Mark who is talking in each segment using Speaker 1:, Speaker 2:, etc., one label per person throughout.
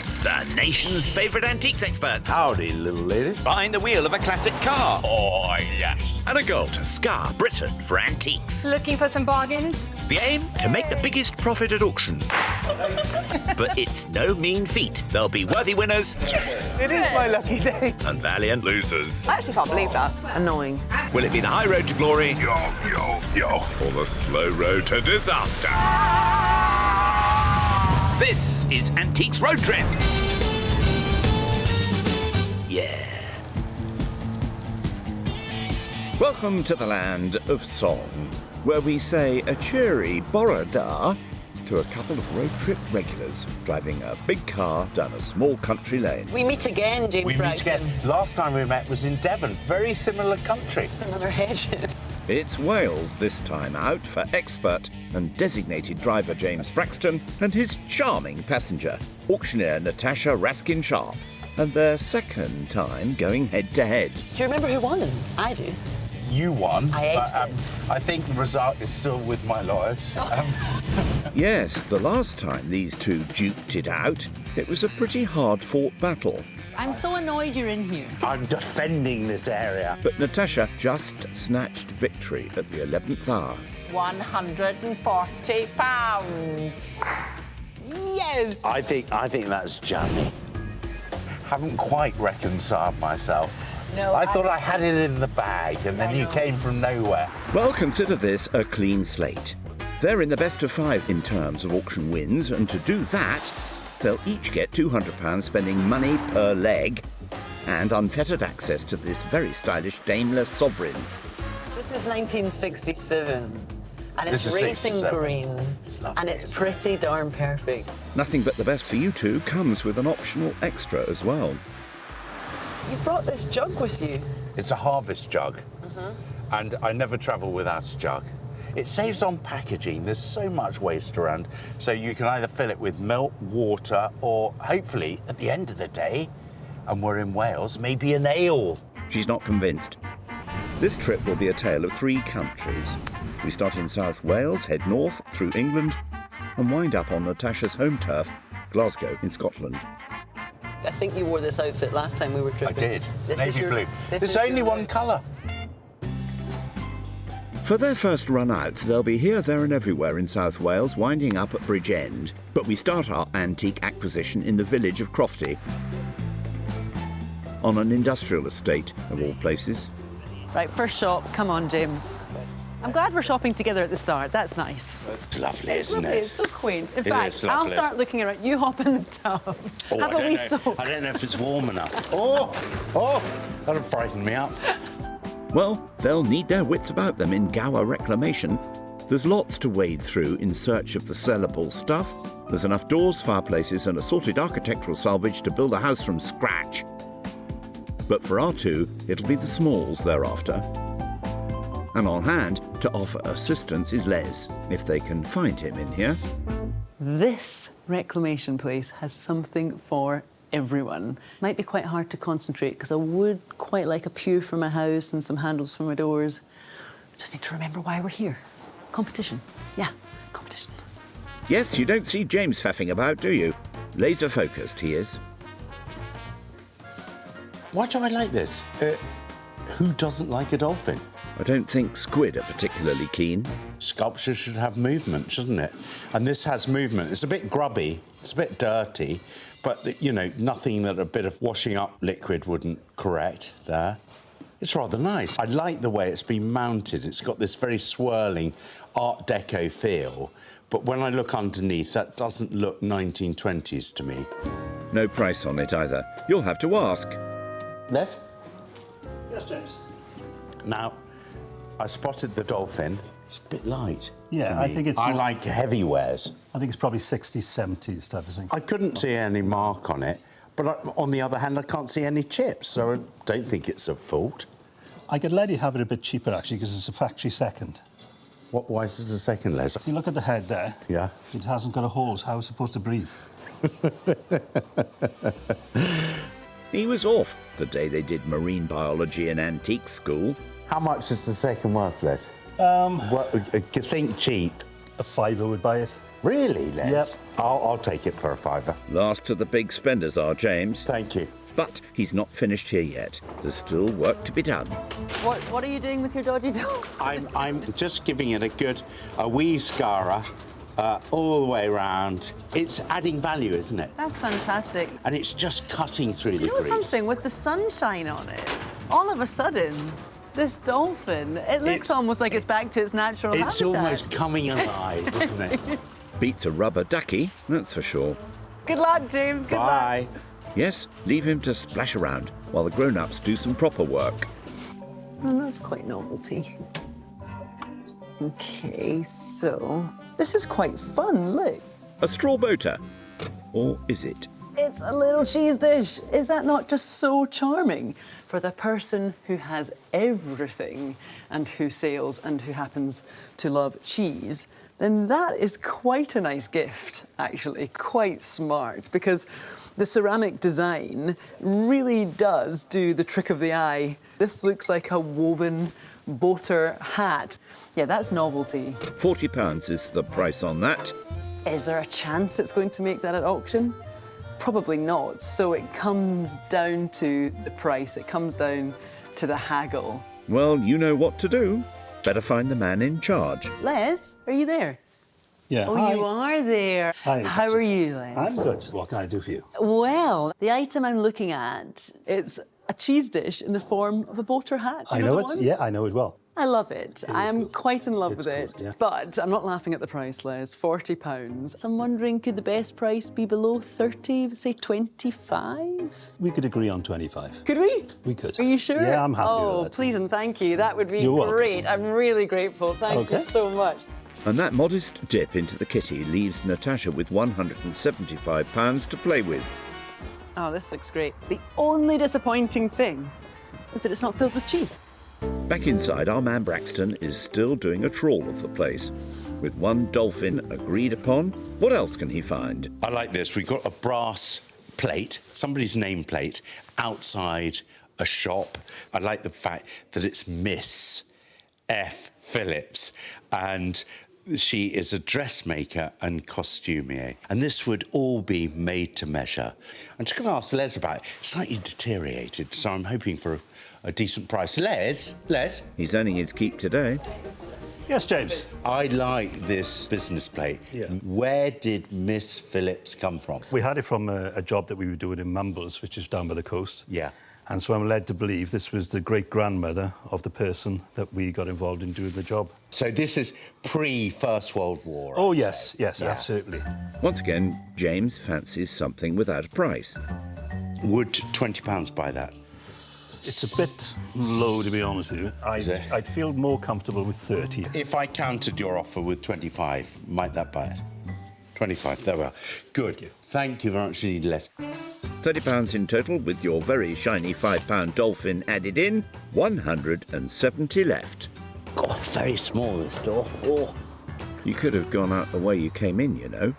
Speaker 1: It's the nation's favourite antiques experts.
Speaker 2: Howdy, little lady.
Speaker 1: Behind the wheel of a classic car.
Speaker 3: Oh, yes.
Speaker 1: And a goal to scar Britain for antiques.
Speaker 4: Looking for some bargains?
Speaker 1: The aim? To make the biggest profit at auction. But it's no mean feat. There'll be worthy winners.
Speaker 4: Yes.
Speaker 5: It is my lucky day.
Speaker 1: And valiant losers.
Speaker 4: I actually can't believe that.
Speaker 5: Annoying.
Speaker 1: Will it be the high road to glory?
Speaker 3: Yo. Or the slow road to disaster.
Speaker 1: This is Antiques Road Trip. Yeah. Welcome to the land of song, where we say a cheery Borada to a couple of road trip regulars driving a big car down a small country lane.
Speaker 5: We meet again, James Braxton.
Speaker 2: Last time we met was in Devon. Very similar country.
Speaker 5: Similar hedges.
Speaker 1: It's Wales this time out for expert and designated driver James Braxton and his charming passenger, auctioneer Natasha Raskin-Sharp, and their second time going head-to-head.
Speaker 5: Do you remember who won? I do.
Speaker 2: You won.
Speaker 5: I edged
Speaker 2: but,
Speaker 5: it.
Speaker 2: I think the result is still with my lawyers.
Speaker 1: Yes, the last time these two duked it out, it was a pretty hard-fought battle.
Speaker 6: I'm so annoyed you're in here.
Speaker 2: I'm defending this area.
Speaker 1: But Natasha just snatched victory at the 11th hour.
Speaker 4: £140.
Speaker 5: Yes!
Speaker 2: I think that's jammy. Haven't quite reconciled myself.
Speaker 5: No,
Speaker 2: I thought I had it in the bag, and then you came from nowhere.
Speaker 1: Well, consider this a clean slate. They're in the best of 5 in terms of auction wins, and to do that, they'll each get £200 spending money per leg and unfettered access to this very stylish Daimler Sovereign.
Speaker 5: This is 1967, and it's
Speaker 2: This is
Speaker 5: racing
Speaker 2: 67.
Speaker 5: green,
Speaker 2: lovely,
Speaker 5: and it's
Speaker 2: isn't it?
Speaker 5: pretty darn perfect.
Speaker 1: Nothing but the best for you two comes with an optional extra as well.
Speaker 5: You brought this jug with you.
Speaker 2: It's a harvest jug, and I never travel without a jug. It saves on packaging. There's so much waste around, so you can either fill it with milk, water, or hopefully, at the end of the day, and we're in Wales, maybe an ale.
Speaker 1: She's not convinced. This trip will be a tale of 3 countries. We start in South Wales, head north through England, and wind up on Natasha's home turf, Glasgow in Scotland.
Speaker 5: I think you wore this outfit last time we were
Speaker 2: I
Speaker 5: tripping.
Speaker 2: did.
Speaker 5: This
Speaker 2: Navy
Speaker 5: is your,
Speaker 2: blue.
Speaker 5: This
Speaker 2: There's
Speaker 5: is
Speaker 2: only
Speaker 5: your
Speaker 2: one
Speaker 5: look.
Speaker 2: colour.
Speaker 1: For their first run out, they'll be here, there and everywhere in South Wales, winding up at Bridgend. But we start our antique acquisition in the village of Crofty, on an industrial estate, of all places.
Speaker 6: Right, first shop. Come on, James. I'm glad we're shopping together at the start. That's nice.
Speaker 2: It's lovely,
Speaker 6: It's
Speaker 2: isn't
Speaker 6: lovely.
Speaker 2: it?
Speaker 6: It's so quaint. In
Speaker 2: It
Speaker 6: fact,
Speaker 2: is
Speaker 6: I'll
Speaker 2: lovely.
Speaker 6: start looking around. You hop in the tub.
Speaker 2: Oh,
Speaker 6: Have a wee soak.
Speaker 2: I don't know if it's warm enough. Oh, that'll frighten me up.
Speaker 1: Well, they'll need their wits about them in Gower reclamation. There's lots to wade through in search of the sellable stuff. There's enough doors, fireplaces and assorted architectural salvage to build a house from scratch. But for our two, it'll be the smalls they're after. And on hand to offer assistance is Les, if they can find him in here.
Speaker 6: This reclamation place has something for everyone. Might be quite hard to concentrate because I would quite like a pew for my house and some handles for my doors. Just need to remember why we're here. Competition. Yeah, competition.
Speaker 1: Yes, you don't see James faffing about, do you? Laser-focused he is.
Speaker 2: Why do I like this? Who doesn't like a dolphin?
Speaker 1: I don't think squid are particularly keen.
Speaker 2: Sculpture should have movement, shouldn't it? And this has movement. It's a bit grubby, it's a bit dirty, but, you know, nothing that a bit of washing up liquid wouldn't correct there. It's rather nice. I like the way it's been mounted. It's got this very swirling Art Deco feel, but when I look underneath, that doesn't look 1920s to me.
Speaker 1: No price on it either. You'll have to ask.
Speaker 2: Les?
Speaker 7: Yes, James.
Speaker 2: Now, I spotted the dolphin. It's a bit light.
Speaker 7: Yeah,
Speaker 2: for
Speaker 7: I
Speaker 2: me.
Speaker 7: think it's
Speaker 2: I
Speaker 7: more-
Speaker 2: like heavy wares.
Speaker 7: I think it's probably 60s, 70s type of thing.
Speaker 2: I couldn't see any mark on it, but on the other hand, I can't see any chips, so I don't think it's at fault.
Speaker 7: I could let you have it a bit cheaper, actually, because it's a factory second.
Speaker 2: Why is it a second, Les?
Speaker 7: If you look at the head there,
Speaker 2: Yeah.
Speaker 7: it hasn't got a hose. How is it supposed to breathe?
Speaker 1: He was off the day they did marine biology in antique school.
Speaker 2: How much is the second worth, Les?
Speaker 7: Um,
Speaker 2: What, think cheap.
Speaker 7: a £5 would buy it.
Speaker 2: Really, Les?
Speaker 7: Yep.
Speaker 2: I'll take it for a fiver.
Speaker 1: Last of the big spenders are James.
Speaker 2: Thank you.
Speaker 1: But he's not finished here yet. There's still work to be done.
Speaker 6: What are you doing with your dodgy dog?
Speaker 2: I'm just giving it a wee scara all the way around. It's adding value, isn't it?
Speaker 6: That's fantastic.
Speaker 2: And it's just cutting through the
Speaker 6: You know
Speaker 2: grease.
Speaker 6: something? With the sunshine on it, all of a sudden, this dolphin, it looks almost like it's back to its natural
Speaker 2: It's
Speaker 6: habitat.
Speaker 2: almost coming alive, isn't it?
Speaker 1: Beats a rubber ducky, that's for sure.
Speaker 6: Good luck, James. Good luck.
Speaker 2: Bye.
Speaker 1: Yes, leave him to splash around while the grown-ups do some proper work.
Speaker 6: Well, that's quite novelty. Okay, so this is quite fun. Look,
Speaker 1: A straw boater. Or is it?
Speaker 6: it's a little cheese dish. Is that not just so charming for the person who has everything and who sails and who happens to love cheese? Then that is quite a nice gift, actually, quite smart, because the ceramic design really does do the trick of the eye. This looks like a woven boater hat. Yeah, that's novelty.
Speaker 1: £40 is the price on that.
Speaker 6: Is there a chance it's going to make that at auction? Probably not. So it comes down to the price. It comes down to the haggle.
Speaker 1: Well, you know what to do. Better find the man in charge.
Speaker 6: Les, are you there?
Speaker 7: Yeah.
Speaker 6: Oh,
Speaker 7: Hi.
Speaker 6: you are there.
Speaker 7: Hi,
Speaker 6: How
Speaker 7: Natasha.
Speaker 6: are you, Les?
Speaker 7: I'm good. What can I do for you?
Speaker 6: Well, the item I'm looking at, it's a cheese dish in the form of a boater hat.
Speaker 7: I
Speaker 6: You
Speaker 7: know
Speaker 6: the
Speaker 7: it.
Speaker 6: one?
Speaker 7: Yeah, I know it well.
Speaker 6: I love it. I am
Speaker 7: good.
Speaker 6: quite in love
Speaker 7: It's
Speaker 6: with it.
Speaker 7: good, yeah.
Speaker 6: But I'm not laughing at the price, Les. £40. So I'm wondering, could the best price be below 30, say 25?
Speaker 7: We could agree on 25.
Speaker 6: Could we?
Speaker 7: We could.
Speaker 6: Are you sure?
Speaker 7: Yeah, I'm happy
Speaker 6: oh,
Speaker 7: with that.
Speaker 6: please and thank you. That would be
Speaker 7: You're welcome.
Speaker 6: great. I'm really grateful. Thank you
Speaker 7: Okay.
Speaker 6: so much.
Speaker 1: And that modest dip into the kitty leaves Natasha with £175 to play with.
Speaker 6: Oh, this looks great. The only disappointing thing is that it's not filled with cheese.
Speaker 1: Back inside, our man Braxton is still doing a trawl of the place. With one dolphin agreed upon, what else can he find?
Speaker 2: I like this. We've got a brass plate, somebody's nameplate, outside a shop. I like the fact that it's Miss F. Phillips, and she is a dressmaker and costumier. And this would all be made to measure. I'm just going to ask Les about it. It's slightly deteriorated, so I'm hoping for a decent price. Les?
Speaker 1: He's earning his keep today.
Speaker 7: Yes, James.
Speaker 2: I like this business plate.
Speaker 7: Yeah.
Speaker 2: Where did Miss Phillips come from?
Speaker 7: We had it from a job that we were doing in Mumbles, which is down by the coast.
Speaker 2: Yeah.
Speaker 7: And so I'm led to believe this was the great-grandmother of the person that we got involved in doing the job.
Speaker 2: So this is pre-First World War.
Speaker 7: Oh,
Speaker 2: I'd
Speaker 7: yes,
Speaker 2: say.
Speaker 7: yes,
Speaker 2: Yeah.
Speaker 7: absolutely.
Speaker 1: Once again, James fancies something without a price.
Speaker 2: Would £20 buy that?
Speaker 7: It's a bit low, to be honest with you.
Speaker 2: it?
Speaker 7: I'd feel more comfortable with 30.
Speaker 2: If I countered your offer with 25, might that buy it? 25, there we are. Good. Thank you very much indeed, Les.
Speaker 1: £30 in total with your very shiny £5 dolphin added in. 170 left.
Speaker 2: God, very small, this door. Oh.
Speaker 1: You could have gone out the way you came in, you know.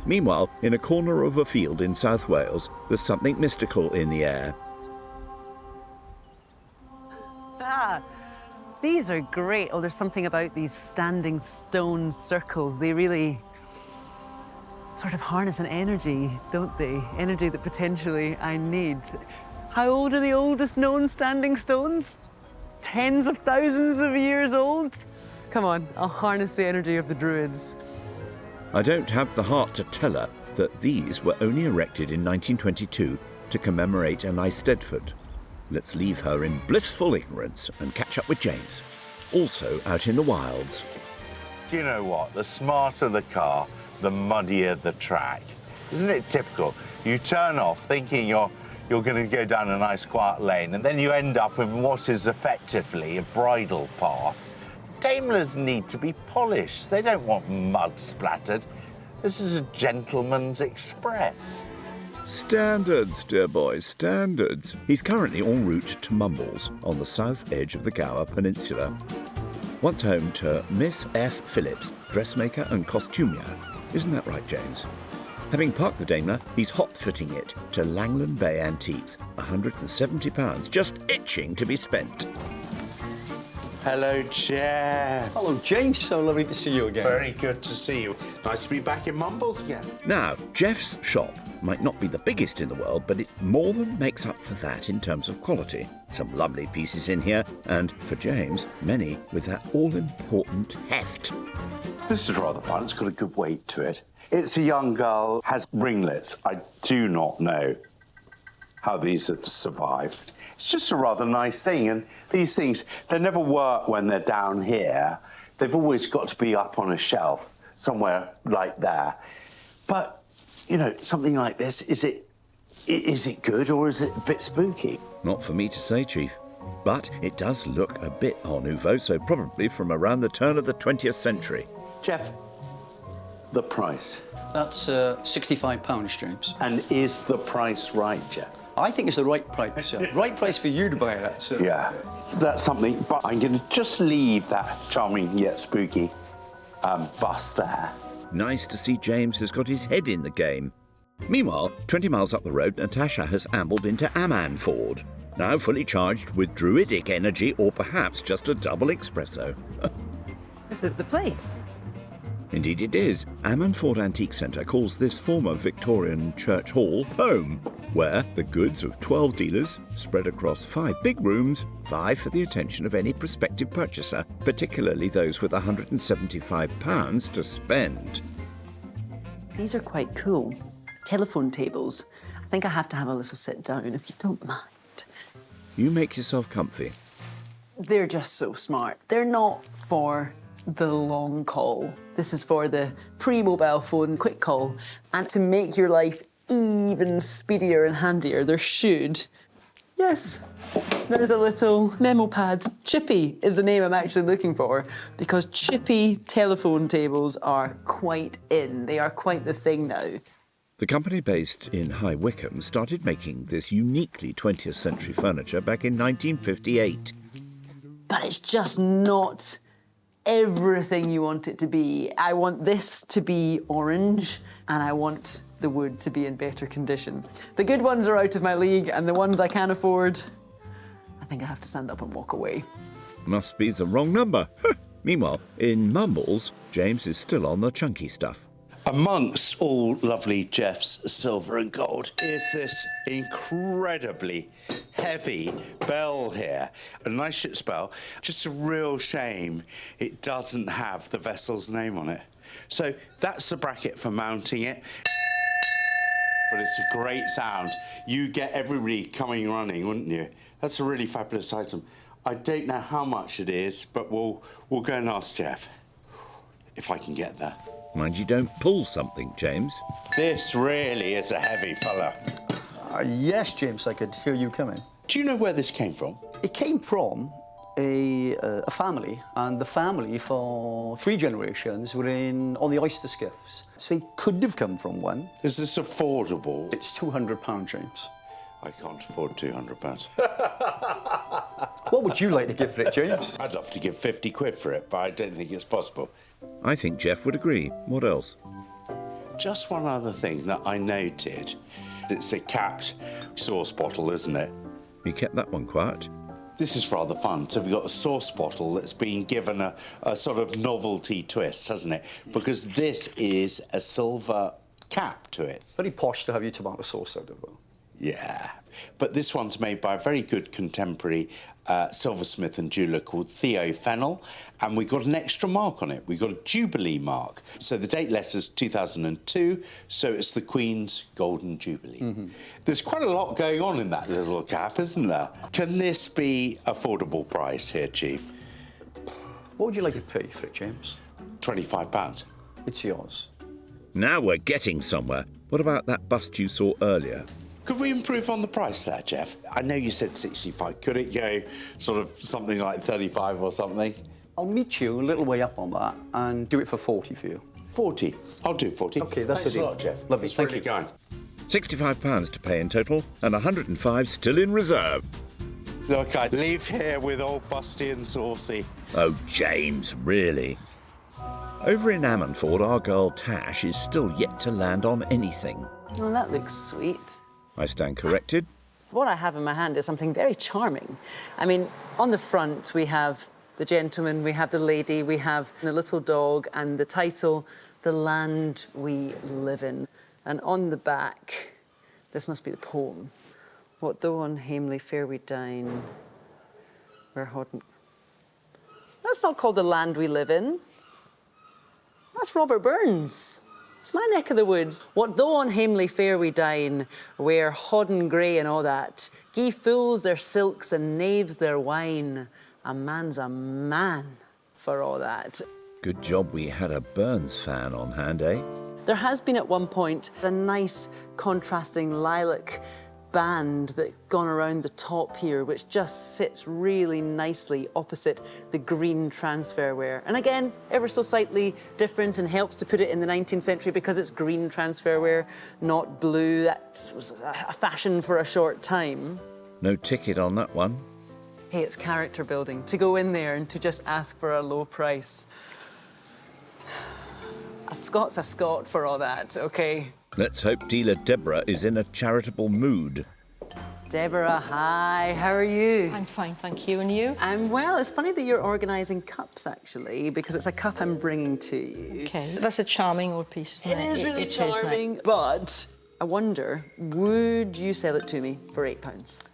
Speaker 1: Meanwhile, in a corner of a field in South Wales, there's something mystical in the air.
Speaker 6: Ah, these are great. Oh, there's something about these standing stone circles. They really sort of harness an energy, don't they? Energy that potentially I need. How old are the oldest known standing stones? Tens of thousands of years old? Come on, I'll harness the energy of the Druids.
Speaker 1: I don't have the heart to tell her that these were only erected in 1922 to commemorate an Eisteddfod. Let's leave her in blissful ignorance and catch up with James, also out in the wilds.
Speaker 8: Do you know what? The smarter the car, the muddier the track. Isn't it typical? You turn off thinking you're going to go down a nice quiet lane, and then you end up in what is effectively a bridle path. Daimlers need to be polished. They don't want mud splattered. This is a gentleman's express.
Speaker 1: Standards, dear boy, standards. He's currently en route to Mumbles on the south edge of the Gower Peninsula. Once home to Miss F. Phillips, dressmaker and costumier. Isn't that right, James? Having parked the Daimler, he's hot-footing it to Langland Bay Antiques. £170, just itching to be spent.
Speaker 2: Hello, Jeff.
Speaker 9: Hello, James. So lovely to see you again.
Speaker 2: Very good to see you. Nice to be back in Mumbles again.
Speaker 1: Now, Jeff's shop might not be the biggest in the world, but it more than makes up for that in terms of quality. Some lovely pieces in here, and for James, many with that all-important heft.
Speaker 8: This is rather fun. It's got a good weight to it. It's a young girl, has ringlets. I do not know how these have survived. It's just a rather nice thing, and these things, they never work when they're down here. They've always got to be up on a shelf, somewhere like there. But, you know, something like this, is it good or is it a bit spooky?
Speaker 1: Not for me to say, Chief. But it does look a bit Art Nouveau, so probably from around the turn of the 20th century.
Speaker 2: Jeff, the price.
Speaker 9: That's £65, James.
Speaker 2: And is the price right, Jeff?
Speaker 9: I think it's the right price, sir. Right price for you to buy that, sir.
Speaker 8: Yeah, that's something, but I'm going to just leave that charming yet spooky bust there.
Speaker 1: Nice to see James has got his head in the game. Meanwhile, 20 miles up the road, Natasha has ambled into Ammanford, now fully charged with druidic energy or perhaps just a double espresso.
Speaker 6: This is the place.
Speaker 1: Indeed it is. Ammanford Antique Centre calls this former Victorian church hall home, where the goods of 12 dealers spread across 5 big rooms vie for the attention of any prospective purchaser, particularly those with £175 to spend.
Speaker 6: These are quite cool. Telephone tables. I think I have to have a little sit down, if you don't mind.
Speaker 1: You make yourself comfy.
Speaker 6: They're just so smart. They're not for the long call. This is for the pre-mobile phone quick call. And to make your life even speedier and handier, there should... Yes, there's a little memo pad. Chippy is the name I'm actually looking for, because chippy telephone tables are quite in. They are quite the thing now.
Speaker 1: The company based in High Wycombe started making this uniquely 20th century furniture back in 1958.
Speaker 6: But it's just not everything you want it to be. I want this to be orange, and I want the wood to be in better condition. The good ones are out of my league, and the ones I can't afford, I think I have to stand up and walk away.
Speaker 1: Must be the wrong number. Meanwhile, in Mumbles, James is still on the chunky stuff.
Speaker 2: Amongst all lovely Jeff's silver and gold is this incredibly heavy bell here. A nice ship's bell. Just a real shame it doesn't have the vessel's name on it. So that's the bracket for mounting it. But it's a great sound. You get everybody coming running, wouldn't you? That's a really fabulous item. I don't know how much it is, but we'll go and ask Jeff if I can get there.
Speaker 1: Mind you don't pull something, James.
Speaker 2: This really is a heavy fella.
Speaker 9: Yes, James, I could hear you coming.
Speaker 2: Do you know where this came from?
Speaker 9: It came from a family, and the family for 3 generations were on the oyster skiffs. So it could have come from one.
Speaker 2: Is this affordable?
Speaker 9: It's £200, James.
Speaker 2: I can't afford £200.
Speaker 9: What would you like to give for it, James?
Speaker 2: I'd love to give 50 quid for it, but I don't think it's possible.
Speaker 1: I think Jeff would agree. What else?
Speaker 2: Just one other thing that I noted. It's a capped sauce bottle, isn't it?
Speaker 1: You kept that one quiet.
Speaker 2: This is rather fun. So we've got a sauce bottle that's been given a sort of novelty twist, hasn't it? Because this is a silver cap to it.
Speaker 9: Very posh to have your tomato sauce out of it.
Speaker 2: Yeah, but this one's made by a very good contemporary silversmith and jeweller called Theo Fennell, and we got an extra mark on it. We got a Jubilee mark. So the date letter's 2002, so it's the Queen's Golden Jubilee. Mm-hmm. There's quite a lot going on in that little cap, isn't there? Can this be affordable price here, Chief?
Speaker 9: What would you like to pay for it, James?
Speaker 2: £25.
Speaker 9: It's yours.
Speaker 1: Now we're getting somewhere. What about that bust you saw earlier?
Speaker 2: Could we improve on the price there, Jeff? I know you said 65. Could it go sort of something like 35 or something?
Speaker 9: I'll meet you a little way up on that and do it for 40 for you.
Speaker 2: 40? I'll do 40.
Speaker 9: OK, that's
Speaker 2: Thanks
Speaker 9: it.
Speaker 2: a lot, Jeff.
Speaker 9: Lovely,
Speaker 2: It's
Speaker 9: thank
Speaker 2: really
Speaker 9: you.
Speaker 2: going.
Speaker 1: £65 to pay in total and 105 still in reserve.
Speaker 2: Look, I leave here with old Busty and Saucy.
Speaker 1: Oh, James, really? Over in Ammanford, our girl Tash is still yet to land on anything.
Speaker 6: Oh, that looks sweet.
Speaker 1: I stand corrected.
Speaker 6: What I have in my hand is something very charming. I mean, on the front we have the gentleman, we have the lady, we have the little dog, and the title, The Land We Live In. And on the back, this must be the poem. What though on hamely fare we dine, where hodden... That's not called The Land We Live In. That's Robert Burns. It's my neck of the woods. What though on hamely fare we dine, where hodden grey and all that, gie fools their silks and knaves their wine, a man's a man for all that.
Speaker 1: Good job we had a Burns fan on hand, eh?
Speaker 6: There has been at one point a nice contrasting lilac band that's gone around the top here, which just sits really nicely opposite the green transfer wear. And again, ever so slightly different, and helps to put it in the 19th century because it's green transfer wear, not blue. That was a fashion for a short time.
Speaker 1: No ticket on that one.
Speaker 6: Hey, it's character building to go in there and to just ask for a low price. A Scot's a Scot for all that, okay?
Speaker 1: Let's hope dealer Deborah is in a charitable mood.
Speaker 6: Deborah, hi, how are you?
Speaker 10: I'm fine, thank you. And you?
Speaker 6: I'm well. It's funny that you're organising cups, actually, because it's a cup I'm bringing to you.
Speaker 10: Okay. That's a charming old piece, isn't it?
Speaker 6: It is really
Speaker 10: It is
Speaker 6: charming,
Speaker 10: nice.
Speaker 6: but I wonder, would you sell it to me for £8?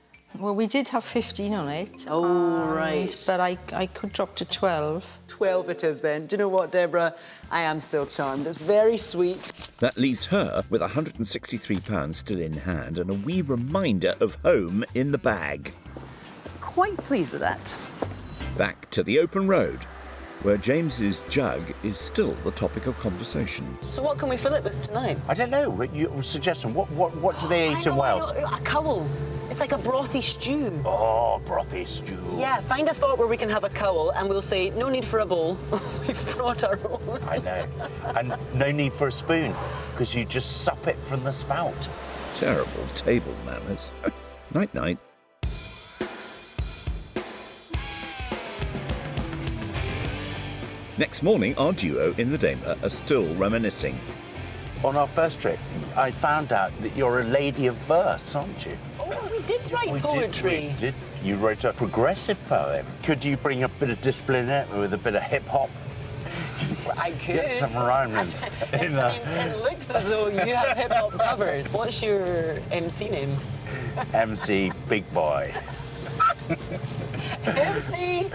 Speaker 10: Well, we did have 15 on it.
Speaker 6: Oh, right.
Speaker 10: But I could drop to 12.
Speaker 6: 12 it is then. Do you know what, Deborah? I am still charmed. It's very sweet.
Speaker 1: That leaves her with £163 still in hand and a wee reminder of home in the bag.
Speaker 6: Quite pleased with that.
Speaker 1: Back to the open road, where James's jug is still the topic of conversation.
Speaker 5: So what can we fill it with tonight?
Speaker 8: I don't know. Your suggestion. What do they eat in Wales?
Speaker 5: A cowl. It's like a brothy stew.
Speaker 8: Oh, brothy stew.
Speaker 5: Yeah, find a spot where we can have a cowl and we'll say, no need for a bowl. We've brought our own.
Speaker 8: I know. And no need for a spoon, because you just sup it from the spout.
Speaker 1: Terrible table manners. Night-night. Next morning, our duo in the Daimler are still reminiscing.
Speaker 8: On our first trip, I found out that you're a lady of verse, aren't you?
Speaker 5: Oh, we did write poetry.
Speaker 8: We did. You wrote a progressive poem. Could you bring a bit of discipline in it with a bit of hip-hop?
Speaker 5: I could.
Speaker 8: Get some rhyming in there.
Speaker 5: It looks as though you have hip-hop covered. What's your MC name?
Speaker 8: MC Big Boy.
Speaker 5: MC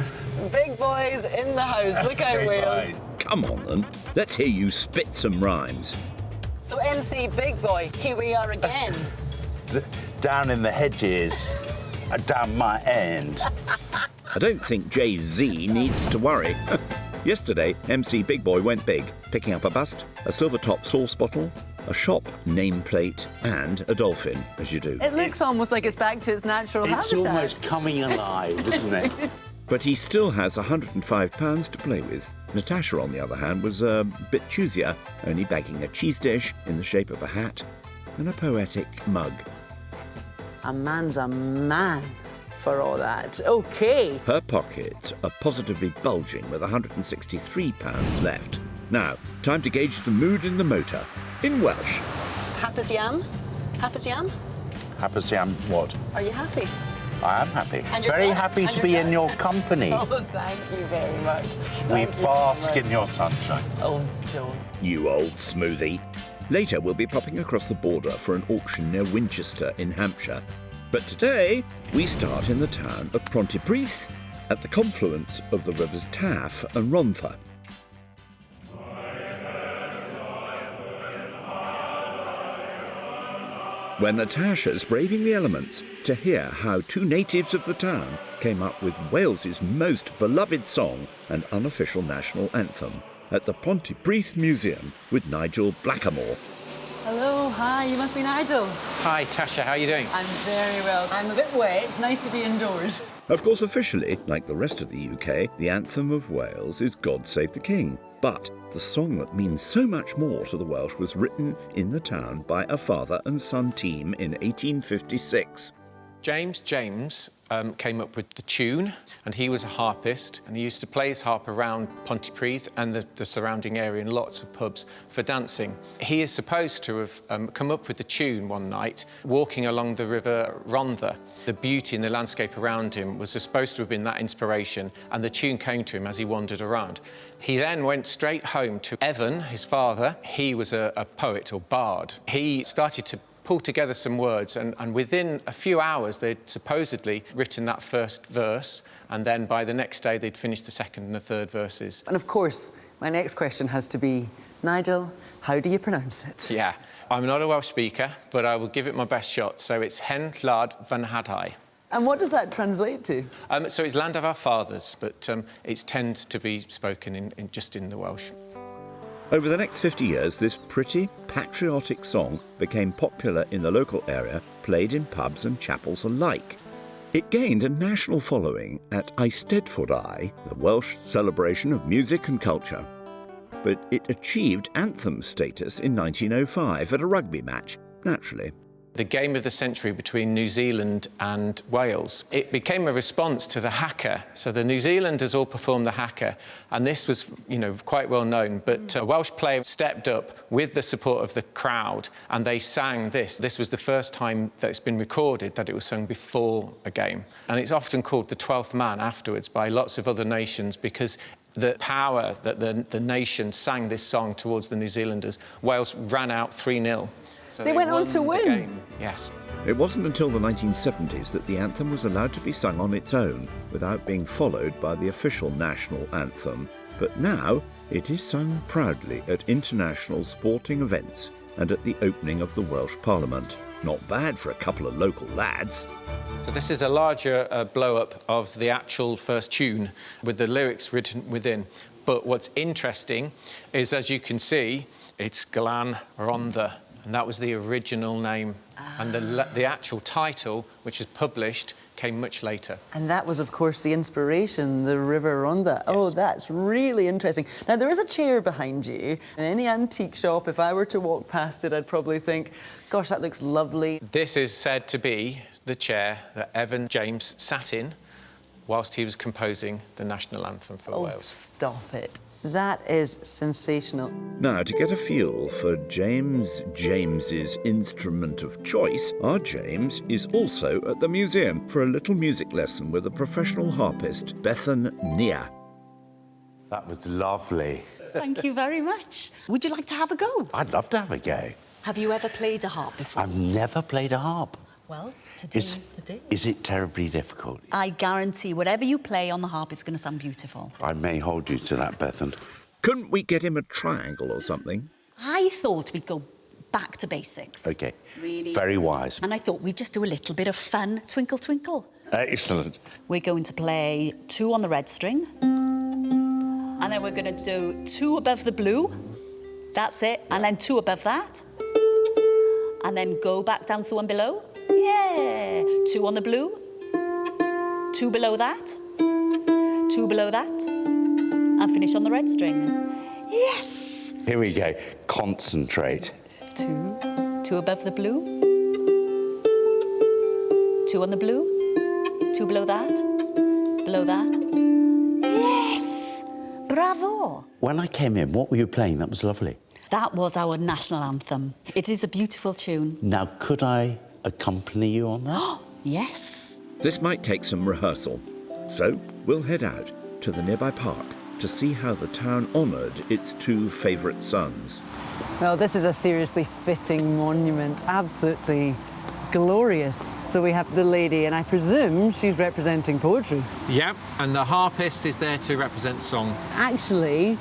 Speaker 5: Big Boys in the house. Look out, Wales.
Speaker 1: Come on, then. Let's hear you spit some rhymes.
Speaker 5: So MC Big Boy, here we are again.
Speaker 8: Down in the hedges, down my end.
Speaker 1: I don't think Jay-Z needs to worry. Yesterday, MC Big Boy went big, picking up a bust, a silver-top sauce bottle, a shop nameplate, and a dolphin, as you do.
Speaker 6: It looks almost like it's back to its natural
Speaker 2: It's
Speaker 6: habitat.
Speaker 2: almost coming alive, isn't it?
Speaker 1: But he still has £105 to play with. Natasha, on the other hand, was a bit choosier, only bagging a cheese dish in the shape of a hat and a poetic mug.
Speaker 6: A man's a man for all that. OK.
Speaker 1: Her pockets are positively bulging with £163 left. Now, time to gauge the mood in the motor. In Welsh.
Speaker 5: Hapus yam? Hapus yam?
Speaker 8: Hapus yam what?
Speaker 5: Are you happy?
Speaker 8: I am happy.
Speaker 5: And you're
Speaker 8: Very
Speaker 5: glad-
Speaker 8: happy
Speaker 5: and
Speaker 8: to
Speaker 5: you're
Speaker 8: be
Speaker 5: glad-
Speaker 8: in your company.
Speaker 5: Oh, thank you very much.
Speaker 8: We
Speaker 5: Thank you
Speaker 8: bask
Speaker 5: very
Speaker 8: in
Speaker 5: much.
Speaker 8: your sunshine.
Speaker 5: Oh, don't.
Speaker 1: You old smoothie. Later, we'll be popping across the border for an auction near Winchester in Hampshire. But today, we start in the town of Pontypridd, at the confluence of the rivers Taff and Rhondda. Where Natasha's braving the elements to hear how two natives of the town came up with Wales's most beloved song and unofficial national anthem at the Pontypridd Museum with Nigel Blackamore.
Speaker 6: Hello, hi, you must be Nigel.
Speaker 11: Hi, Tasha, how are you doing?
Speaker 6: I'm very well. I'm a bit wet. Nice to be indoors.
Speaker 1: Of course, officially, like the rest of the UK, the anthem of Wales is God Save the King. But the song that means so much more to the Welsh was written in the town by a father and son team in 1856.
Speaker 11: James, came up with the tune, and he was a harpist, and he used to play his harp around Pontypridd and the surrounding area in lots of pubs for dancing. He is supposed to have come up with the tune one night, walking along the river Rhondda. The beauty and the landscape around him was supposed to have been that inspiration, and the tune came to him as he wandered around. He then went straight home to Evan, his father. He was a poet or bard. He started to pull together some words, and within a few hours they'd supposedly written that first verse, and then by the next day they'd finished the second and the third verses.
Speaker 6: And of course, my next question has to be, Nigel, how do you pronounce it?
Speaker 11: Yeah, I'm not a Welsh speaker, but I will give it my best shot. So it's Hen Llad Fy Nhadau.
Speaker 6: And what does that translate to?
Speaker 11: So it's land of our fathers, but it tends to be spoken just in the Welsh.
Speaker 1: Over the next 50 years, this pretty, patriotic song became popular in the local area, played in pubs and chapels alike. It gained a national following at Eisteddfodau, the Welsh celebration of music and culture. But it achieved anthem status in 1905 at a rugby match, naturally.
Speaker 11: The game of the century between New Zealand and Wales. It became a response to the haka. So the New Zealanders all performed the haka, and this was, quite well known. But a Welsh player stepped up with the support of the crowd, and they sang this. This was the first time that it's been recorded that it was sung before a game. And it's often called the 12th man afterwards by lots of other nations because the power that the nation sang this song towards the New Zealanders. Wales ran out 3-0. So
Speaker 6: they went on to win.
Speaker 11: Game. Yes.
Speaker 1: It wasn't until the 1970s that the anthem was allowed to be sung on its own, without being followed by the official national anthem. But now it is sung proudly at international sporting events and at the opening of the Welsh Parliament. Not bad for a couple of local lads.
Speaker 11: So this is a larger blow-up of the actual first tune with the lyrics written within. But what's interesting is, as you can see, it's Glan Rhondda. And that was the original name. And the actual title, which is published, came much later.
Speaker 6: And that was, of course, the inspiration, the River Rhondda. Yes. Oh, that's really interesting. Now, there is a chair behind you. In any antique shop, if I were to walk past it, I'd probably think, gosh, that looks lovely.
Speaker 11: This is said to be the chair that Evan James sat in whilst he was composing the national anthem for Wales.
Speaker 6: Stop it. That is sensational.
Speaker 1: Now, to get a feel for James's instrument of choice, our James is also at the museum for a little music lesson with a professional harpist, Bethan Nia.
Speaker 8: That was lovely.
Speaker 12: Thank you very much. Would you like to have a go?
Speaker 8: I'd love to have a go.
Speaker 12: Have you ever played a harp before?
Speaker 8: I've never played a harp.
Speaker 12: Well, today is the day.
Speaker 8: Is it terribly difficult?
Speaker 12: I guarantee whatever you play on the harp is going to sound beautiful.
Speaker 8: I may hold you to that, Bethan.
Speaker 1: Couldn't we get him a triangle or something?
Speaker 12: I thought we'd go back to basics.
Speaker 8: OK.
Speaker 12: Really?
Speaker 8: Very wise.
Speaker 12: And I thought we'd just do a little bit of fun, twinkle, twinkle.
Speaker 8: Excellent.
Speaker 12: We're going to play 2 on the red string. And then we're going to do 2 above the blue. That's it. And then 2 above that. And then go back down to 1 below. Yeah. 2 on the blue. 2 below that. 2 below that. And finish on the red string. Yes!
Speaker 8: Here we go. Concentrate.
Speaker 12: 2. 2 above the blue. 2 on the blue. 2 below that. Below that. Yes! Bravo!
Speaker 2: When I came in, what were you playing? That was lovely.
Speaker 12: That was our national anthem. It is a beautiful tune.
Speaker 2: Now, could I accompany you on that?
Speaker 12: Yes.
Speaker 1: This might take some rehearsal. So we'll head out to the nearby park to see how the town honoured its 2 favourite sons.
Speaker 6: Well, this is a seriously fitting monument. Absolutely glorious. So we have the lady, and I presume she's representing poetry.
Speaker 11: Yeah, and the harpist is there to represent song.
Speaker 6: Actually,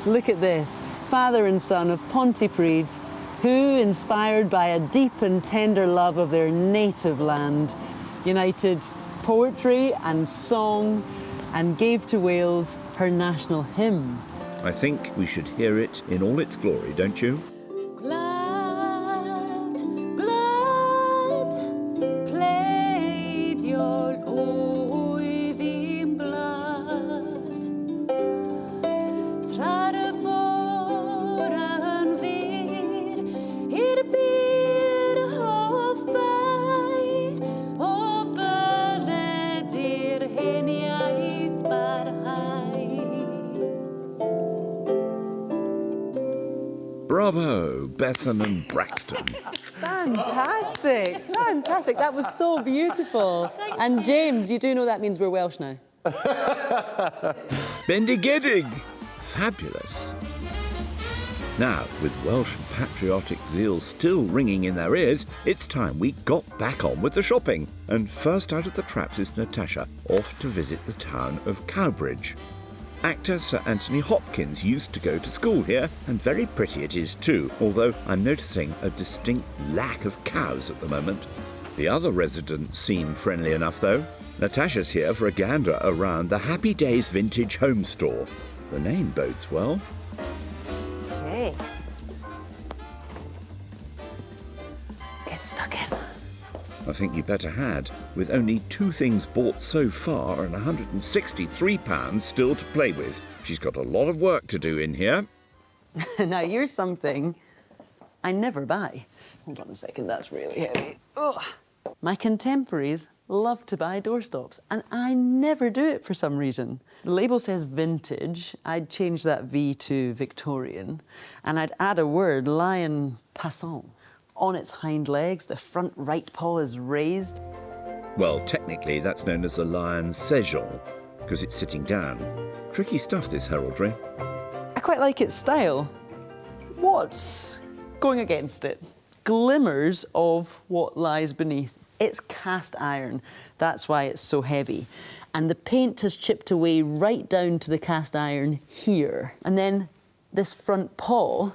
Speaker 6: look at this. Father and son of Pontypridd, who, inspired by a deep and tender love of their native land, united poetry and song and gave to Wales her national hymn.
Speaker 1: I think we should hear it in all its glory, don't you?
Speaker 12: Glad, glad, played your oivin blood. Trad y môr yn fyr, i'r bir hoff bai, o byled
Speaker 1: Bravo, Bethan and Braxton.
Speaker 6: Fantastic, fantastic. That was so beautiful. And James, you do know that means we're Welsh now.
Speaker 1: Bendigedig. Fabulous. Now, with Welsh patriotic zeal still ringing in their ears, it's time we got back on with the shopping. And first out of the traps is Natasha, off to visit the town of Cowbridge. Actor Sir Anthony Hopkins used to go to school here, and very pretty it is too, although I'm noticing a distinct lack of cows at the moment. The other residents seem friendly enough though. Natasha's here for a gander around the Happy Days Vintage Home Store. The name bodes well.
Speaker 6: Hey. Get stuck in.
Speaker 1: I think you better had, with only 2 things bought so far and £163 still to play with. She's got a lot of work to do in here.
Speaker 6: Now, here's something I never buy. Hold on a second, that's really heavy. Ugh. My contemporaries love to buy doorstops, and I never do it for some reason. The label says vintage. I'd change that V to Victorian, and I'd add a word, lion passant. On its hind legs, the front right paw is raised.
Speaker 1: Well, technically, that's known as a lion séjour, because it's sitting down. Tricky stuff, this heraldry.
Speaker 6: I quite like its style. What's going against it? Glimmers of what lies beneath. It's cast iron. That's why it's so heavy. And the paint has chipped away right down to the cast iron here. And then this front paw,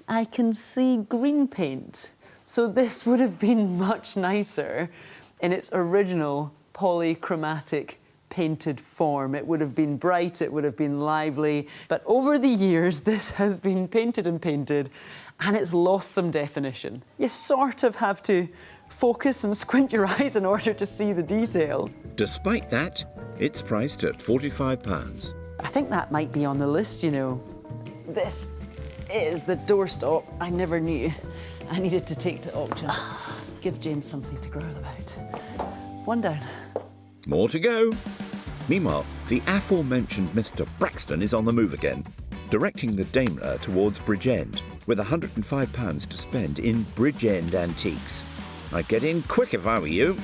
Speaker 6: I can see green paint. So this would have been much nicer in its original polychromatic painted form. It would have been bright, it would have been lively. But over the years, this has been painted and it's lost some definition. You sort of have to focus and squint your eyes in order to see the detail.
Speaker 1: Despite that, it's priced at £45.
Speaker 6: I think that might be on the list, you know. This is the doorstop I never knew I needed to take to auction. Give James something to growl about. One down.
Speaker 1: More to go. Meanwhile, the aforementioned Mr. Braxton is on the move again, directing the Daimler towards Bridgend, with £105 to spend in Bridgend Antiques. I'd get in quick if I were you.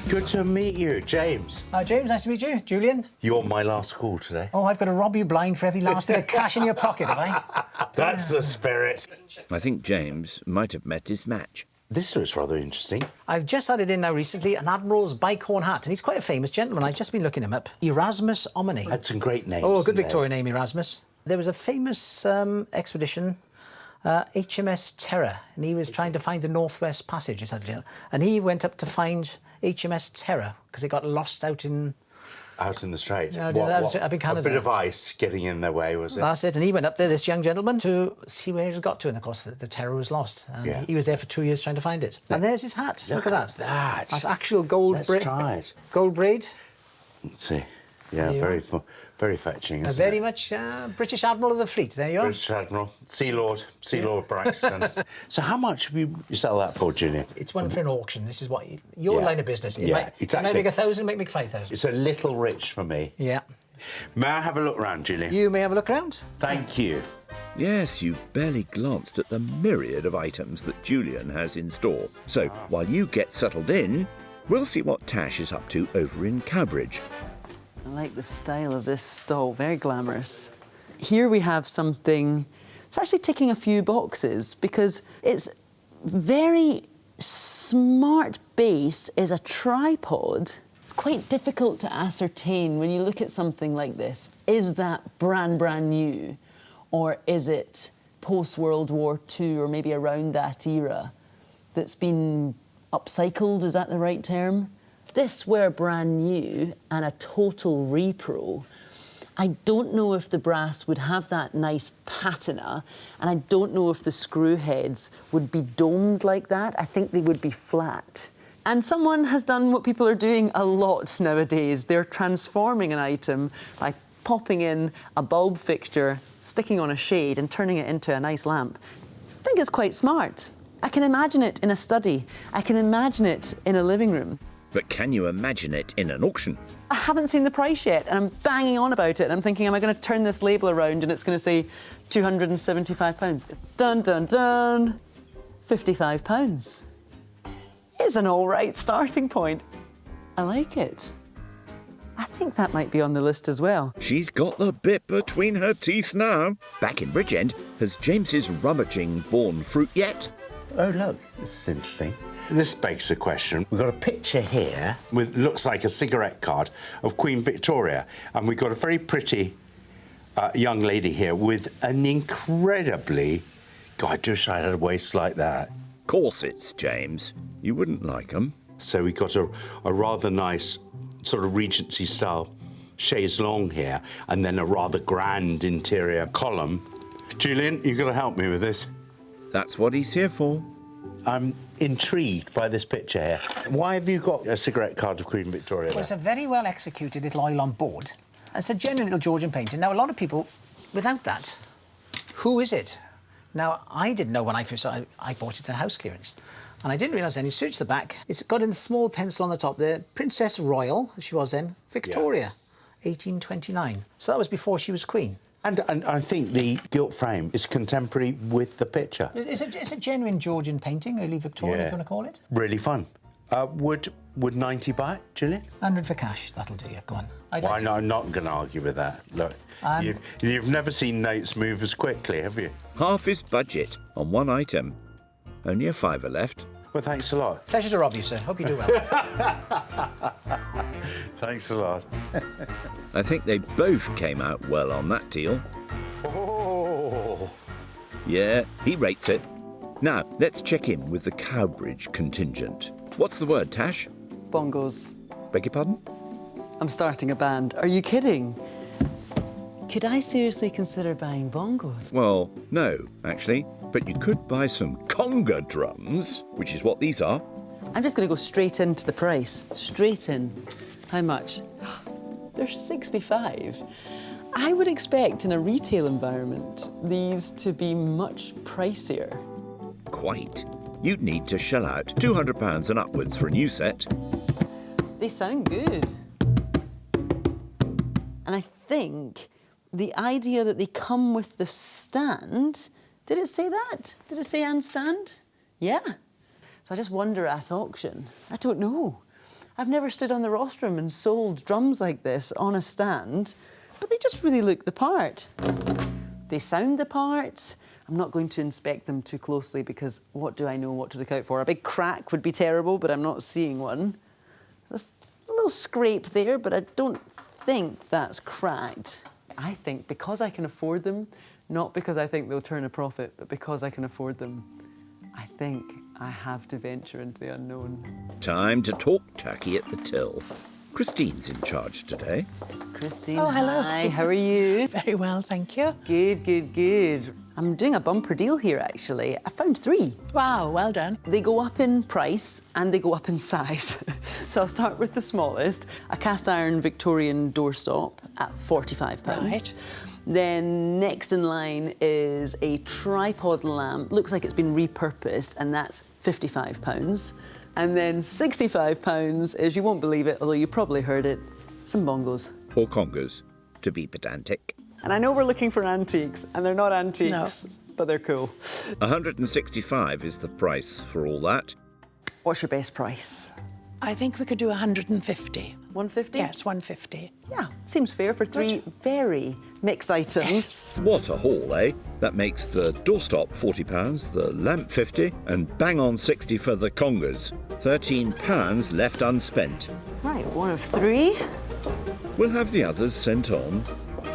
Speaker 2: Good to meet you, James.
Speaker 13: Hi, James. Nice to meet you. Julian.
Speaker 2: You're my last call today.
Speaker 13: Oh, I've got to rob you blind for every last bit of cash in your pocket, have I?
Speaker 2: That's the spirit.
Speaker 1: I think James might have met his match.
Speaker 2: This looks rather interesting.
Speaker 13: I've just had it in now recently, an Admiral's bicorn hat, and he's quite a famous gentleman. I've just been looking him up. Erasmus Omni.
Speaker 2: Had some great names.
Speaker 13: Oh, a good Victorian name, Erasmus. There was a famous expedition, HMS Terror, and he was trying to find the Northwest Passage, and he went up to find HMS Terror because it got lost out in...
Speaker 2: Out in the Strait.
Speaker 13: Yeah, up in Canada.
Speaker 2: A bit of ice getting in their way, was it?
Speaker 13: That's it, and he went up there, this young gentleman, to see where it had got to, and of course the Terror was lost. And he was there for 2 years trying to find it. And there's his hat. Look at that. That's actual gold braid.
Speaker 2: Let's try it.
Speaker 13: Gold braid.
Speaker 2: Let's see. Yeah, very fetching, isn't
Speaker 13: very
Speaker 2: it?
Speaker 13: much British Admiral of the Fleet. There you are.
Speaker 2: British Admiral, Sea Lord Braxton. So how much have you sell that for, Julian?
Speaker 13: It's one for an auction. This is what your line of business. It might
Speaker 2: exactly.
Speaker 13: make 1,000, make 5,000.
Speaker 2: It's a little rich for me.
Speaker 13: Yeah.
Speaker 2: May I have a look round, Julian?
Speaker 13: You may have a look round.
Speaker 2: Thank you.
Speaker 1: Yes, you barely glanced at the myriad of items that Julian has in store. So, while you get settled in, we'll see what Tash is up to over in Cowbridge.
Speaker 6: I like the style of this stall, very glamorous. Here we have something, it's actually ticking a few boxes because it's very smart base is a tripod. It's quite difficult to ascertain when you look at something like this. Is that brand new? Or is it post-World War II or maybe around that era that's been upcycled? Is that the right term? If this were brand new and a total repro, I don't know if the brass would have that nice patina, and I don't know if the screw heads would be domed like that. I think they would be flat. And someone has done what people are doing a lot nowadays. They're transforming an item by popping in a bulb fixture, sticking on a shade and turning it into a nice lamp. I think it's quite smart. I can imagine it in a study. I can imagine it in a living room.
Speaker 1: But can you imagine it in an auction?
Speaker 6: I haven't seen the price yet, and I'm banging on about it, and I'm thinking, am I going to turn this label around and it's going to say £275. Dun, dun, dun. £55. It's an all right starting point. I like it. I think that might be on the list as well.
Speaker 1: She's got the bit between her teeth now. Back in Bridgend, has James's rummaging borne fruit yet?
Speaker 2: Oh, look, this is interesting. This begs a question. We've got a picture here with looks like a cigarette card of Queen Victoria, and we've got a very pretty young lady here with an incredibly... God, I wish I had a waist like that.
Speaker 1: Corsets, James. You wouldn't like them.
Speaker 2: So we've got a rather nice sort of Regency-style chaise longue here, and then a rather grand interior column. Julian, you've got to help me with this.
Speaker 1: That's what he's here for.
Speaker 2: I'm intrigued by this picture here. Why have you got a cigarette card of Queen Victoria
Speaker 13: Well,
Speaker 2: there?
Speaker 13: it's a very well executed little oil on board. It's a genuine little Georgian painting. Now, a lot of people, without that, who is it? Now, I didn't know when I first saw it. I bought it in house clearance. And I didn't realise then, you search the back, it's got in the small pencil on the top there, Princess Royal, as she was then, Victoria, 1829. So that was before she was Queen.
Speaker 2: And I think the gilt frame is contemporary with the picture.
Speaker 13: It's a genuine Georgian painting, early Victorian, if you want to call it.
Speaker 2: Really fun. Would 90 buy it, Julian?
Speaker 13: 100 for cash, that'll do you. Go on.
Speaker 2: I'm not going to argue with that. Look, you've never seen notes move as quickly, have you?
Speaker 1: Half his budget on one item. Only a £5 left.
Speaker 2: Well, thanks a lot.
Speaker 13: Pleasure to rob you, sir. Hope you do well.
Speaker 2: Thanks a lot.
Speaker 1: I think they both came out well on that deal.
Speaker 2: Oh!
Speaker 1: Yeah, he rates it. Now, let's check in with the Cowbridge contingent. What's the word, Tash?
Speaker 6: Bongos.
Speaker 1: Beg your pardon?
Speaker 6: I'm starting a band. Are you kidding? Could I seriously consider buying bongos?
Speaker 1: Well, no, actually. But you could buy some conga drums, which is what these are.
Speaker 6: I'm just going to go straight into the price. Straight in. How much? They're 65. I would expect in a retail environment these to be much pricier.
Speaker 1: Quite. You'd need to shell out £200 and upwards for a new set.
Speaker 6: They sound good. And I think the idea that they come with the stand... Did it say that? Did it say and stand? Yeah. So I just wonder at auction. I don't know. I've never stood on the rostrum and sold drums like this on a stand, but they just really look the part. They sound the part. I'm not going to inspect them too closely because what do I know what to look out for? A big crack would be terrible, but I'm not seeing one. A little scrape there, but I don't think that's cracked. I think because I can afford them, not because I think they'll turn a profit, but because I can afford them, I think I have to venture into the unknown.
Speaker 1: Time to talk turkey at the till. Christine's in charge today.
Speaker 6: Christine,
Speaker 14: oh, hello.
Speaker 6: Hi, how are you?
Speaker 14: Very well, thank you.
Speaker 6: Good, good, good. I'm doing a bumper deal here, actually. I found 3.
Speaker 14: Wow, well done.
Speaker 6: They go up in price and they go up in size. So I'll start with the smallest, a cast iron Victorian doorstop at £45.
Speaker 14: Right.
Speaker 6: Then next in line is a tripod lamp. Looks like it's been repurposed, and that's £55. And then £65 is, you won't believe it, although you probably heard it, some bongos.
Speaker 1: Or congas, to be pedantic.
Speaker 6: And I know we're looking for antiques, and they're not antiques, but they're cool.
Speaker 1: £165 is the price for all that.
Speaker 6: What's your best price?
Speaker 14: I think we could do 150.
Speaker 6: 150?
Speaker 14: Yes, 150.
Speaker 6: Yeah, seems fair for 3 very mixed items.
Speaker 14: Yes.
Speaker 1: What a haul, eh? That makes the doorstop £40, the lamp 50, and bang on 60 for the congas. £13 left unspent.
Speaker 6: Right, 1 of 3.
Speaker 1: We'll have the others sent on.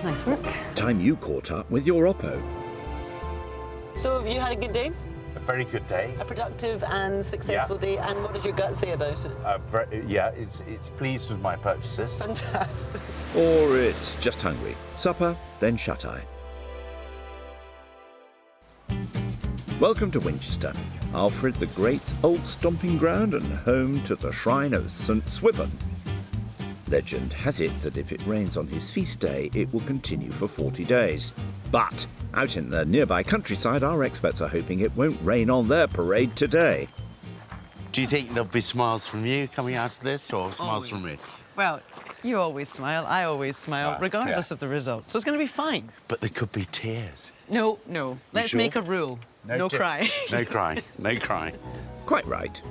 Speaker 6: Nice work.
Speaker 1: Time you caught up with your Oppo.
Speaker 5: So have you had a good day?
Speaker 2: A very good day.
Speaker 5: A productive and successful day. And what does your gut say about it?
Speaker 2: It's pleased with my purchases.
Speaker 5: Fantastic.
Speaker 1: Or it's just hungry. Supper, then shut-eye. Welcome to Winchester, Alfred the Great's old stomping ground and home to the shrine of St. Swithin. Legend has it that if it rains on his feast day, it will continue for 40 days. But out in the nearby countryside, our experts are hoping it won't rain on their parade today.
Speaker 2: Do you think there'll be smiles from you coming out of this, or smiles from me?
Speaker 14: Well,
Speaker 6: You always smile, I always smile, regardless of the result. So it's going to be fine.
Speaker 2: But there could be tears.
Speaker 6: No. Let's
Speaker 2: sure?
Speaker 6: make a rule. No crying.
Speaker 2: No crying. No crying.
Speaker 1: Quite right.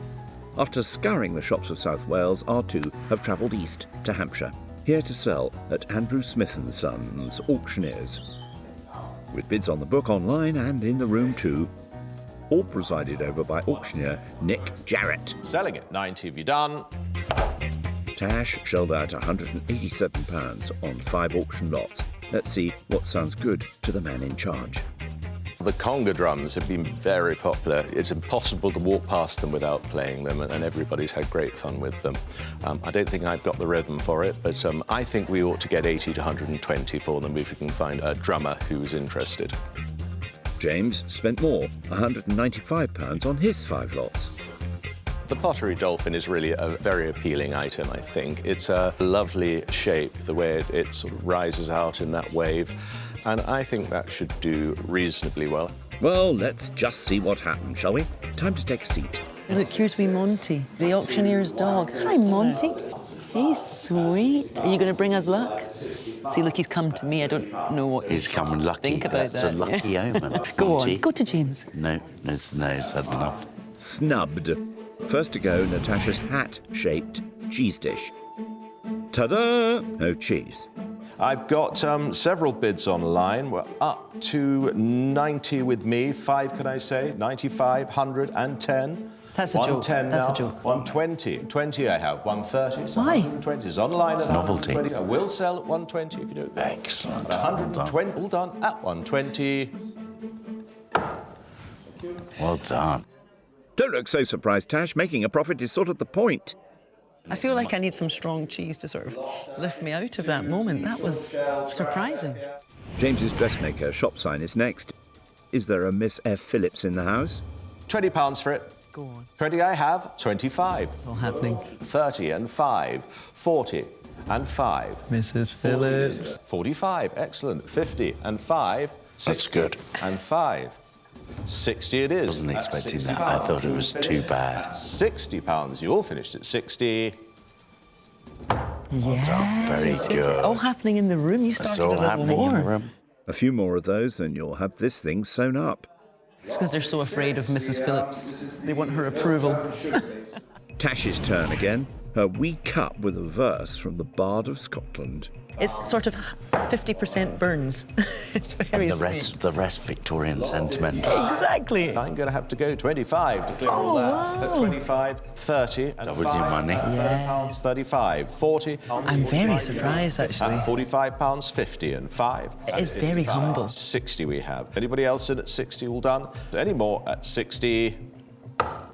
Speaker 1: After scouring the shops of South Wales, our two have travelled east to Hampshire, here to sell at Andrew Smith & Sons, auctioneers. With bids on the book online and in the room too, all presided over by auctioneer Nick Jarrett.
Speaker 15: Selling at 90 have you done?
Speaker 1: Tash shelled out £187 on 5 auction lots. Let's see what sounds good to the man in charge.
Speaker 16: The conga drums have been very popular. It's impossible to walk past them without playing them, and everybody's had great fun with them. I don't think I've got the rhythm for it, but I think we ought to get 80 to 120 for them if we can find a drummer who's interested.
Speaker 1: James spent more, £195 on his 5 lots.
Speaker 16: The pottery dolphin is really a very appealing item, I think. It's a lovely shape, the way it sort of rises out in that wave, and I think that should do reasonably well.
Speaker 1: Well, let's just see what happens, shall we? Time to take a seat.
Speaker 6: Look, here's wee Monty, the auctioneer's dog. Hi, Monty. He's sweet. Are you going to bring us luck? See, look, he's come to me. I don't know what
Speaker 2: He's coming lucky.
Speaker 6: think about
Speaker 2: That's
Speaker 6: that.
Speaker 2: a lucky omen.
Speaker 6: Go
Speaker 2: Monty.
Speaker 6: on, go to James.
Speaker 2: No, it's had enough.
Speaker 1: Snubbed. First to go, Natasha's hat-shaped cheese dish. Ta-da! No cheese.
Speaker 16: I've got several bids online. We're up to 90 with me. 5, can I say? 95, 110.
Speaker 6: That's a joke.
Speaker 16: 110
Speaker 6: That's
Speaker 16: now.
Speaker 6: a joke.
Speaker 16: 120. 20 I have. 130.
Speaker 6: Why?
Speaker 16: 120 is online at
Speaker 2: Novelty.
Speaker 16: 120. I will sell at 120 if you do it.
Speaker 2: Excellent.
Speaker 16: 120. All done at 120.
Speaker 2: Well done.
Speaker 1: Don't look so surprised, Tash. Making a profit is sort of the point.
Speaker 6: I feel like I need some strong cheese to sort of lift me out of that moment. That was surprising.
Speaker 1: James's dressmaker shop sign is next. Is there a Miss F. Phillips in the house?
Speaker 16: £20 for it.
Speaker 6: Go on.
Speaker 16: 20 I have. 25.
Speaker 6: It's all happening.
Speaker 16: 30 and 5. 40 and 5.
Speaker 6: Mrs. Phillips.
Speaker 16: 45. Excellent. 50 and 5. 60
Speaker 2: good.
Speaker 16: And 5. 60 it is.
Speaker 2: Wasn't
Speaker 16: At
Speaker 2: expecting
Speaker 16: £60.
Speaker 2: that. I thought it was too bad.
Speaker 16: £60. You all finished at 60.
Speaker 2: Well done. Very good.
Speaker 6: All happening in the room. You
Speaker 2: It's
Speaker 6: started
Speaker 2: all
Speaker 6: a little
Speaker 2: happening
Speaker 6: more.
Speaker 2: in the room.
Speaker 1: A few more of those and you'll have this thing sewn up.
Speaker 6: It's because they're so afraid of Mrs. Phillips. They want her approval.
Speaker 1: Tash's turn again. Her wee cup with a verse from the Bard of Scotland.
Speaker 6: It's sort of 50% Burns. It's very sweet.
Speaker 2: The rest Victorian sentimental.
Speaker 6: Exactly.
Speaker 16: I'm going to have to go 25 to clear all that.
Speaker 6: wow.
Speaker 16: At 25, 30 and
Speaker 2: Doubled
Speaker 16: 5.
Speaker 2: your money.
Speaker 16: £30, 35, 40.
Speaker 6: I'm very surprised, actually.
Speaker 16: At £45, 50 and 5.
Speaker 6: It is very humble.
Speaker 16: 60 we have. Anybody else in at 60 all done? Any more at 60?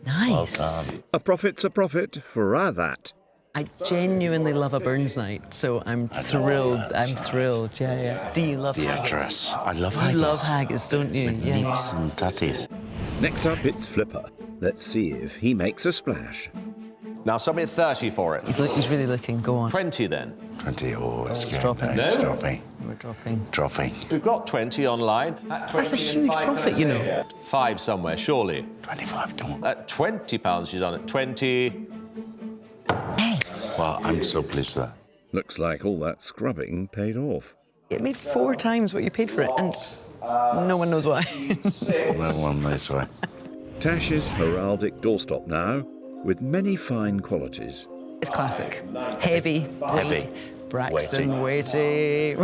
Speaker 6: Nice.
Speaker 1: A profit's a profit for that.
Speaker 6: I genuinely love a Burns night, so I'm thrilled. I'm thrilled. Yeah. Do you love
Speaker 2: The
Speaker 6: haggis?
Speaker 2: address. I love
Speaker 6: You
Speaker 2: haggis.
Speaker 6: love haggis, don't you?
Speaker 2: With leeks and tutties.
Speaker 1: Next up, it's Flipper. Let's see if he makes a splash.
Speaker 16: Now somebody at 30 for it.
Speaker 6: He's really looking. Go on.
Speaker 16: 20 then.
Speaker 2: 20. Oh, it's
Speaker 6: it's dropping.
Speaker 16: No?
Speaker 2: It's dropping.
Speaker 6: We're dropping.
Speaker 2: Dropping.
Speaker 16: We've got 20 online. At 20
Speaker 6: That's a
Speaker 16: and
Speaker 6: huge
Speaker 16: 5,
Speaker 6: profit, you know.
Speaker 16: 5 somewhere, surely.
Speaker 2: 25. Don't.
Speaker 16: At £20 she's on at 20.
Speaker 6: Yes.
Speaker 2: Well, I'm so pleased with that.
Speaker 1: Looks like all that scrubbing paid off.
Speaker 6: It made 4 times what you paid for it, and no one knows why.
Speaker 2: No one knows why.
Speaker 1: Tash's heraldic doorstop now, with many fine qualities.
Speaker 6: It's classic. Heavy.
Speaker 2: Heavy.
Speaker 6: Weight. Braxton, weighty.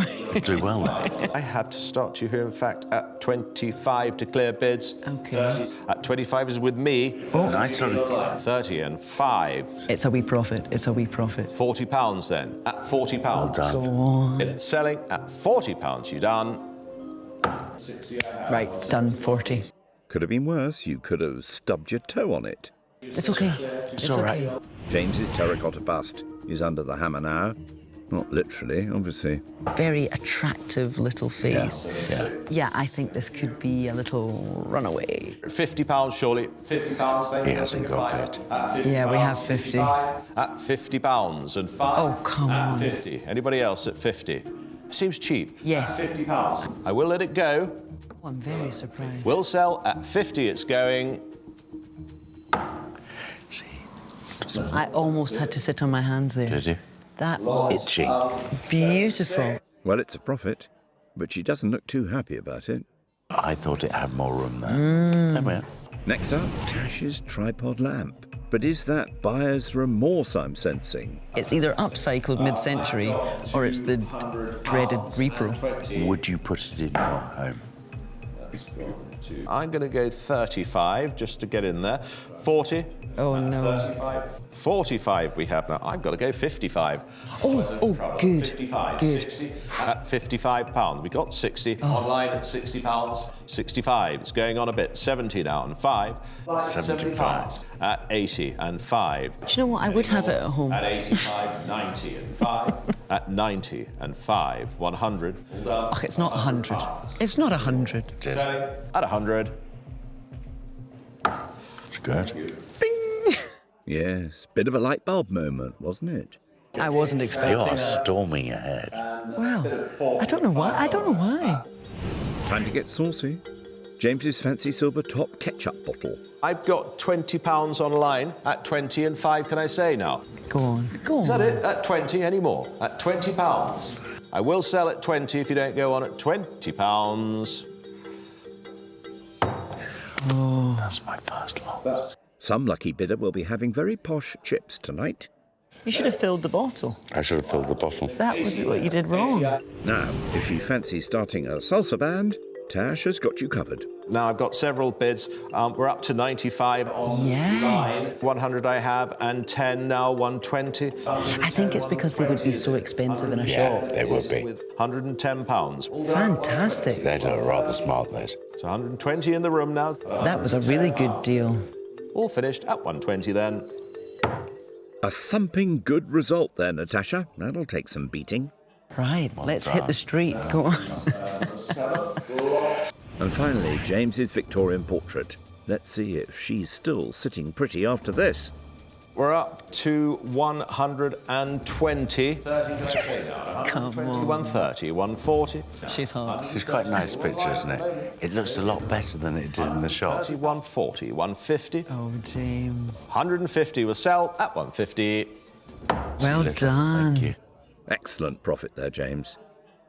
Speaker 2: Do well there.
Speaker 16: I have to start you here, in fact, at 25 to clear bids.
Speaker 6: Okay.
Speaker 16: At 25 is with me.
Speaker 2: Nice one.
Speaker 16: 30 and 5.
Speaker 6: It's a wee profit. It's a wee profit.
Speaker 16: £40 then. At £40.
Speaker 2: Well done.
Speaker 6: Go on.
Speaker 16: Selling at £40 you done.
Speaker 6: Right, done. 40.
Speaker 1: Could have been worse. You could have stubbed your toe on it.
Speaker 6: It's okay.
Speaker 2: It's all right.
Speaker 6: okay.
Speaker 1: James's terracotta bust is under the hammer now. Not literally, obviously.
Speaker 6: Very attractive little face. Yeah, I think this could be a little runaway.
Speaker 16: £50 surely. £50 then.
Speaker 2: He hasn't got it.
Speaker 6: Yeah, we have 50.
Speaker 16: At £50 and 5.
Speaker 6: Oh, come
Speaker 16: at
Speaker 6: on.
Speaker 16: 50. Anybody else at 50? Seems cheap.
Speaker 6: Yes.
Speaker 16: At £50. I will let it go.
Speaker 6: Oh, I'm very surprised.
Speaker 16: Will sell at 50. It's going.
Speaker 6: I almost had to sit on my hands there.
Speaker 2: Did you?
Speaker 6: That was
Speaker 8: Itchy.
Speaker 6: beautiful.
Speaker 1: Well, it's a profit, but she doesn't look too happy about it.
Speaker 8: I thought it had more room there. There we are.
Speaker 1: Next up, Tash's tripod lamp. But is that buyer's remorse I'm sensing?
Speaker 6: It's either upcycled mid-century or it's the dreaded repro.
Speaker 8: Would you put it in your home?
Speaker 15: I'm going to go 35 just to get in there. 40.
Speaker 6: Oh, no.
Speaker 15: 35. 45 we have now. I've got to go 55.
Speaker 6: Oh, good.
Speaker 15: 55.
Speaker 6: Good.
Speaker 15: 60 at £55. We got 60. Online at £60. 65. It's going on a bit. 70 now and 5.
Speaker 8: 75.
Speaker 15: At 80 and 5.
Speaker 6: Do you know what? I would have it at home.
Speaker 15: At 85, 90 and 5. At 90 and 5. 100.
Speaker 6: Ugh, it's not 100. It's not 100.
Speaker 15: Selling at 100.
Speaker 8: It's good.
Speaker 1: Yes, bit of a light bulb moment, wasn't it?
Speaker 6: I wasn't expecting
Speaker 8: You are
Speaker 6: that.
Speaker 8: storming ahead.
Speaker 6: Well, I don't know why. I don't know why.
Speaker 1: Time to get saucy. James's fancy silver top ketchup bottle.
Speaker 15: I've got £20 online at 20 and 5, can I say now?
Speaker 6: Go on. Go on.
Speaker 15: Is that it? At 20 anymore? At £20. I will sell at 20 if you don't go on at £20.
Speaker 6: Oh.
Speaker 8: That's my first loss.
Speaker 1: Some lucky bidder will be having very posh chips tonight.
Speaker 6: You should have filled the bottle.
Speaker 8: I should have filled the bottle.
Speaker 6: That was what you did wrong.
Speaker 1: Now, if you fancy starting a salsa band, Tash has got you covered.
Speaker 15: Now I've got several bids. We're up to 95 on
Speaker 6: Yes.
Speaker 15: 100 I have, and 10 now, 120.
Speaker 6: I think it's because they would be so expensive in a shop.
Speaker 8: They would be.
Speaker 15: £110.
Speaker 6: Fantastic.
Speaker 8: They look rather smart, those.
Speaker 15: It's 120 in the room now.
Speaker 6: That was a really good deal.
Speaker 15: All finished at 120 then.
Speaker 1: A thumping good result there, Natasha. That'll take some beating.
Speaker 6: Right, let's hit the street. Go on.
Speaker 1: And finally, James's Victorian portrait. Let's see if she's still sitting pretty after this.
Speaker 15: We're up to 120.
Speaker 6: Come on.
Speaker 15: 130, 140.
Speaker 6: She's hot.
Speaker 8: She's quite a nice picture, isn't it? It looks a lot better than it did in the shop.
Speaker 15: 140, 150.
Speaker 6: Oh, James.
Speaker 15: 150 will sell at 150.
Speaker 6: Well done.
Speaker 8: Thank you.
Speaker 1: Excellent profit there, James.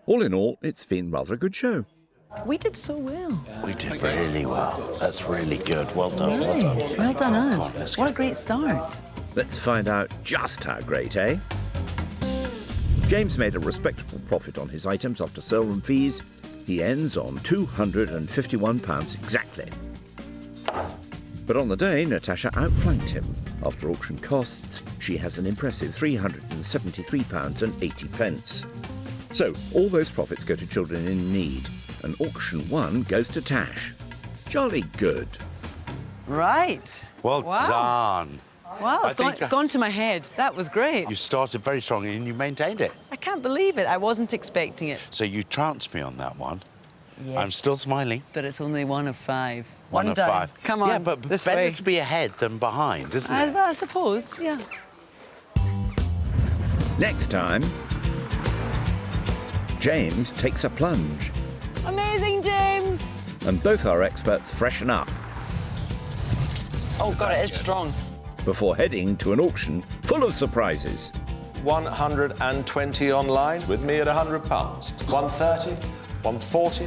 Speaker 1: All in all, it's been rather a good show.
Speaker 6: We did so well.
Speaker 8: We did really well. That's really good. Well done. Well done.
Speaker 6: Right. Well done us.
Speaker 8: let's
Speaker 6: What a
Speaker 8: get-
Speaker 6: great start.
Speaker 1: Let's find out just how great, eh? James made a respectable profit on his items after sale and fees. He ends on £251 exactly. But on the day, Natasha outflanked him. After auction costs, she has an impressive £373.80. So, all those profits go to children in need, and auction 1 goes to Tash. Jolly good.
Speaker 6: Right.
Speaker 8: Well
Speaker 6: Wow.
Speaker 8: done.
Speaker 6: Wow,
Speaker 8: I
Speaker 6: it's gone,
Speaker 8: think
Speaker 6: it's gone to my head. That was great.
Speaker 8: You started very strongly and you maintained it.
Speaker 6: I can't believe it. I wasn't expecting it.
Speaker 8: So you trounced me on that one.
Speaker 6: Yes.
Speaker 8: I'm still smiling.
Speaker 6: But it's only one of 5.
Speaker 8: One of
Speaker 6: down.
Speaker 8: 5.
Speaker 6: Come on.
Speaker 8: Yeah, but
Speaker 6: this
Speaker 8: better
Speaker 6: way.
Speaker 8: to be ahead than behind, isn't it?
Speaker 6: Well, I suppose, yeah.
Speaker 1: Next time, James takes a plunge,
Speaker 6: Amazing, James.
Speaker 1: and both our experts freshen up
Speaker 6: Oh, God, it is strong.
Speaker 1: before heading to an auction full of surprises.
Speaker 15: 120 online with me at £100. 130, 140.